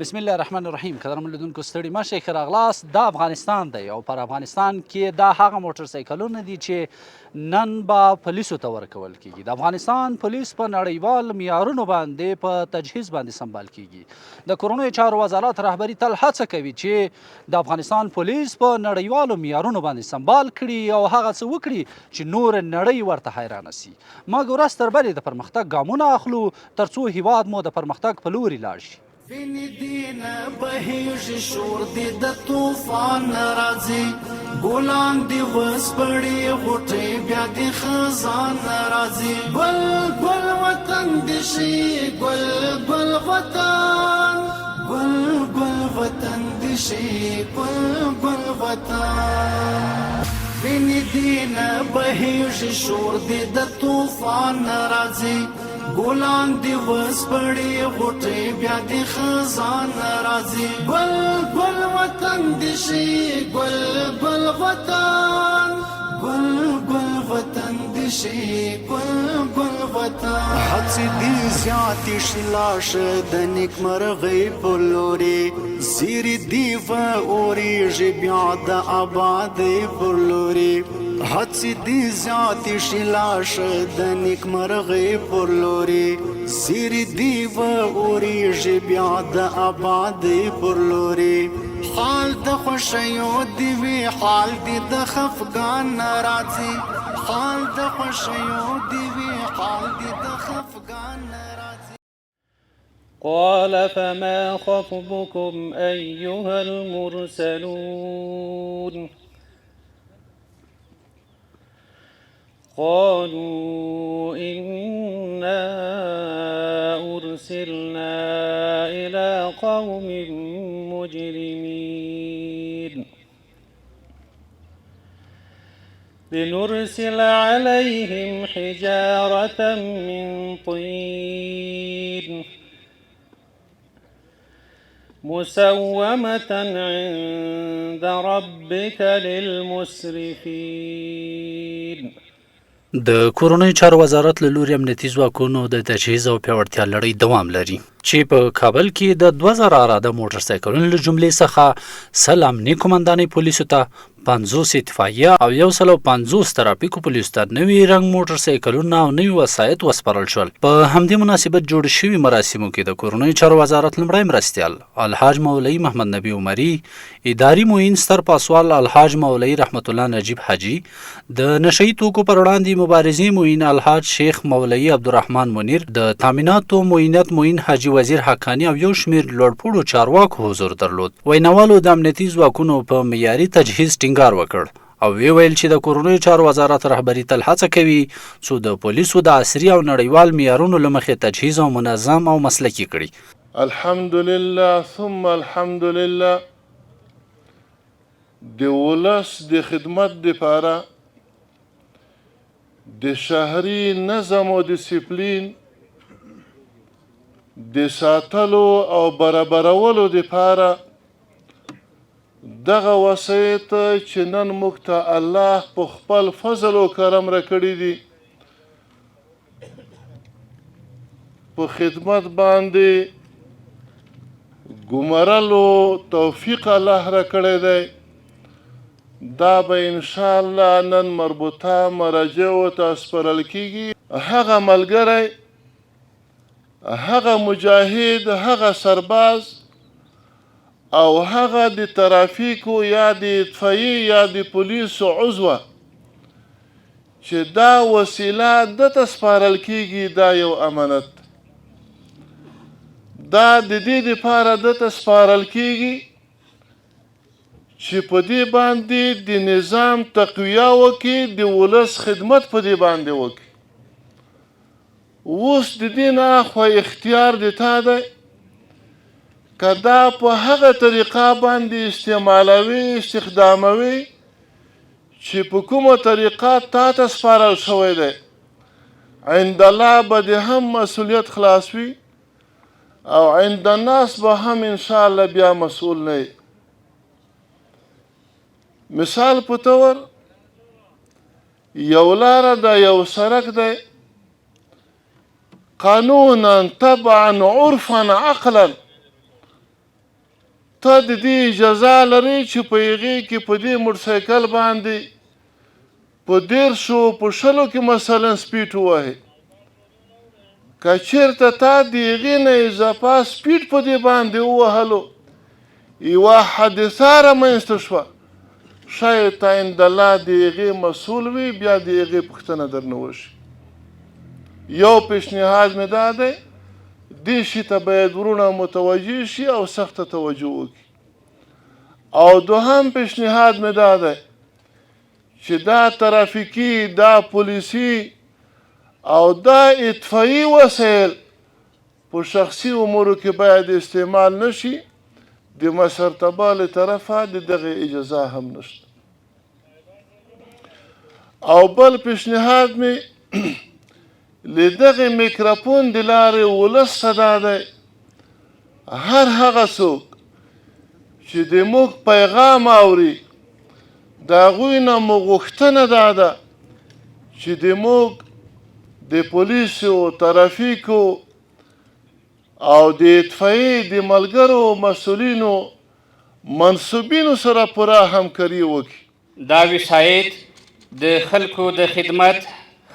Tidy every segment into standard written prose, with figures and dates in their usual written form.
بسم الله الرحمن الرحیم. قدرمن لیدونکو ستړي مه شئ، ښه راغلاست. دا افغانستان دی او پر افغانستان کې دا هغه موټرسایکلونه دي چې نن به پولیسو ته ورکول کیږي. د افغانستان پولیس په نړیوال معیارونو باندې په تجهیز باندې سنبال کیږي. د کورنیو چارو وزارت رهبري تل هڅه کوي چې د افغانستان پولیس په نړیوالو معیارونو باندې سنبال کړي او هغه څه وکړي چې نور نړۍ ورته حیرانه سي. موږ ورځ تر بلې د پرمختګ ګامونه اخلو ترڅو هیواد مو د پرمختګ په لوري لاړ شي. ویني دینه بهیږي شور دی د طوفان راځي، ګلان دی وسپړي غوټې بیا دی خزان راځي. ګل ګل وطن دی شي، ګل ګل وطن، ګل ګل وطن دی شي، ګل ګل وطن. ویني دینه بهیږي شور دی د طوفان راځي، ګلان دی وسپړي غوټې بیا دی خزان راځي. ګل ګل وطن دی شي، ګل ګل وطن، ګل ګل وطن دی شي، ګل ګل وطن. هڅې دي زیاتې شي لاشه د نیکمرغۍ په لورې، زیرې دي واورېږي بیا د ابادۍ په لورې. هڅې دي زیاتې شي لاشه د نیکمرغۍ په لورې، زیرې دي واورېږي بیا د ابادۍ په لورې. حال د خوښیو دی وي، حال دی د خفګان راځي، حال د خوښیو دی وي، حال دی د خفګان راځي. قال فما خطبكم أيها المرسلون قالوا إنا أرسلنا إلى قوم مجرمين لنرسل عليهم حجارة من طين مسومة عند ربك للمسرفين. د کورنیو چارو وزارت له لوري امنیتي ځواکونو د تجهیز او پیاوړتیا لړۍ دوام لري چې په کابل کې د 2000 اراده موټرسایکلونو له جملې څخه 100 امني قومندانۍ پولیسو ته، 50 اتفاقیه او 150 ترافیکو پولیسو ته نوي رنګ موټرسایکلونه او نوي وسایط وسپارل شول. په همدې مناسبت جوړ شوي مراسمو کې د کورنیو چارو وزارت لومړی مرستیال الحاج مولوي محمد نبی عمري، اداري معین ستر پاسوال الحاج مولوي رحمت الله نجیب حاجي، د نشئی توکو پر وړاندې مبارزې معین الحاج شیخ مولوي عبدالرحمن منیر، د تامیناتو معینت معین حاجي وزیر حقانی او یو شمیر لوړپوړو چارواکو حضور درلود. ویناوالو د امنیتي ځواکونو په معیاري تجهیز ټینګار وکړ او ویل چې د کورنیو چارو وزارت رهبري تل هڅه کوي چې د پولیسو د عصري او نړیوال معیارونو له مخې تجهیز او منظم او مسلکي کړي. الحمدلله ثم الحمدلله د ولس د خدمت دپاره د شهري نظم او ډیسپلین د ساتلو او برابرولو دپاره دغه وسایط چې نن موږ ته الله په خپل فضل او کرم راکړي دي په خدمت باندې ګمارلو توفیق الله راکړی دی. دا به انشاءالله نن مربوطه مراجعو ته سپارل کیږي. هغه ملګری، هغه مجاهد، هغه سرباز او هغه د ترافیکو یا د اطفایي یا د پولیسو عضوه چې دا وسیله دته سپارل کیږي، دا یو امانت. دا د دې دپاره دته سپارل کیږي چې په دې باندې د نظام تقویه وکړي، د ولس خدمت په دې باندې وکړي. اوس د دې نه خو اختیار د تا دی که دا په هغه طریقه باندې استعمالوي، استخداموي چې په کومه طریقه تا ته سپارل شوی دی. عند الله به د هم مسؤلیت خلاص وي او عند الناس به هم انشاءالله بیا مسؤول نه وي. مثال په طور یو لاره ده، یو سړک دی، قانونا طبعا عرفا عقلا ته د دې اجازه لرې چې په هغې کې په دې موټرسایکل باندې په 10 په 20 کې مثلا سپیډ ووهې. که چېرته تا د هغې نه اضافه سپیډ په دې باندې ووهلو یوه حادثه رامنځته شوه، شاید تا عندالله د هغې مسؤول وي، بیا د هغې پوښتنه درنه وشي. یو پیشنهاد مې دا دی دې شي ته باید ورونه متوجه شي او سخته توجه وکړي. او دوهم پیشنهاد مې دا دی چې دا ترافیکي، دا پولیسي او دا اطفایي وسایل په شخصي امورو کې باید استعمال نشي. د مشرتابه له طرفه د دغه اجازه هم نشته. او بل پیشنهاد مې له دغه میکروفون د لارې ولس ته دا دی هر هغه څوک چې د موږ پیغام اوري د هغوی نه مو غوښتنه دا ده چې د موږ د پولیسو، ترافیکو او د اطفایي د ملګرو مسؤلینو منصوبینو سره پوره همکاري وکړي. دا وسایط د خلکو د خدمت،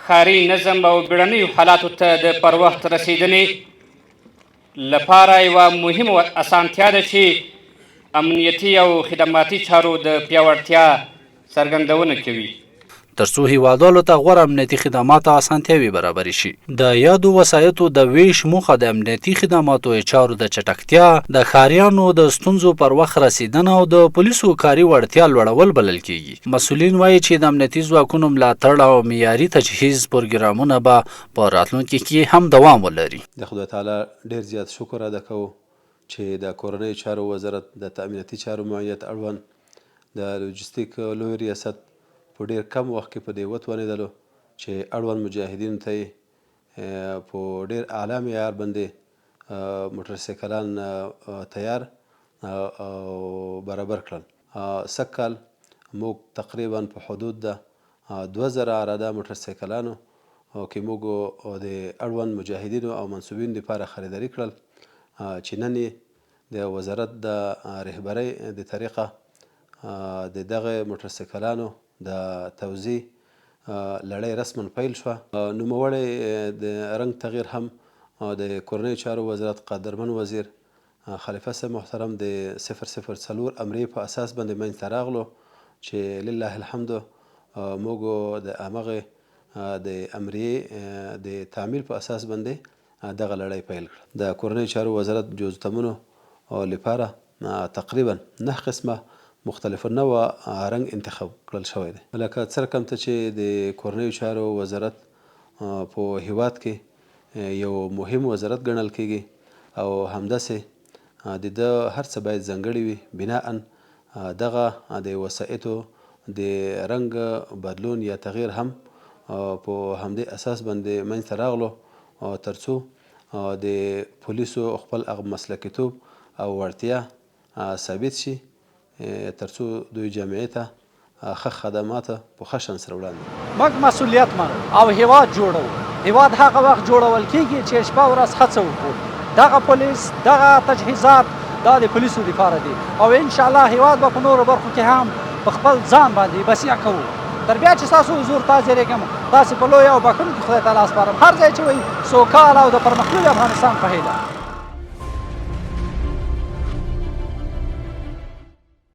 ښاري نظم او بیړنیو حالاتو ته د پر وخت رسیدنې لپاره یوه مهمه اسانتیا ده چې امنیتي او خدماتي چارو د پیاوړتیا څرګندونه کوي. ترڅو هیوادوالو ته غوره امنیتي خدمات او اسانتیاوې برابرې شي. د یادو وسایطو د ویش موخه د امنیتي خدماتو چارو د چټکتیا، د ښاریانو د ستونزو پر وخت رسیدنه او د پولیسو کاري وړتیا لوړول بلل کیږي. مسؤلین وایي چې د امنیتي ځواکونو ملاتړ او معیاري تجهیز پروګرامونه به په راتلونکي کې هم دوام ولري. د خدای تعالی ډیر زیات شکر ادا کوو چې د کورنیو چارو وزارت د تأمیناتي چارو معیت اړوند د لوجستیک لوی ریاست په ډیر کم وخت کې په دې وتوانېدلو چې اړوند مجاهدینو ته یې په ډیر اعلی معیار باندې موټرسایکلان تیار او برابر کړل. سږ کال موږ تقریبا په حدود د 2000 اراده موټرسایکلانو کې موږ د اړوند مجاهدینو او منصوبینو لپاره خریداري کړل چې نن یې د وزارت د رهبرۍ د طریقه د دغه موټرسایکلانو د توزیع لړۍ رسما پیل شوه. نوموړی د رنګ تغییر هم د کورنیو چارو وزارت قدرمن وزیر خلیفه صاحب محترم د 004 امریې په اساس باندې منځته راغلو چې لله الحمد موږ د همغې د امریې د تعمیل په اساس باندې دغه لړۍ پیل کړه. د کورنیو چارو وزارت جزتمونو لپاره تقریبا 9 قسمه مختلف نوع رنګ انتخاب کړل شوی دی. لکه څرګم ته چې د کورنیو چارو وزارت په هیواد کې یو مهم وزارت ګڼل کیږي او همداسې د ده هر څه باید ځانګړي وي. بناء دغه د وسایطو د رنګ بدلون یا تغییر هم په همدې اساس باندې منځته راغلو ترڅو د پولیسو خپل هغه مسلکیتوب او وړتیا ثابت شي ترڅو دوی جامعې ته ښه خدمات په ښه شان سره وړاندې. موږ مسؤلیت منو او هیواد جوړو. هیواد هغه وخت جوړول کیږي چې شپه ورځ هڅه وکړو. دغه پولیس، دغه تجهیزات دا د پولیسو لپاره دي او انشاءالله هیواد به په نورو برخو کې هم په خپل ځان باندې بسیا کوو. تر بیا چې ستاسو حضور ته حاضرېږم تاسې په لوی او بښونکي خدای تعالی سپارم. هر ځای چې وایي سوکاله او د پرمختللي افغانستان په هیله.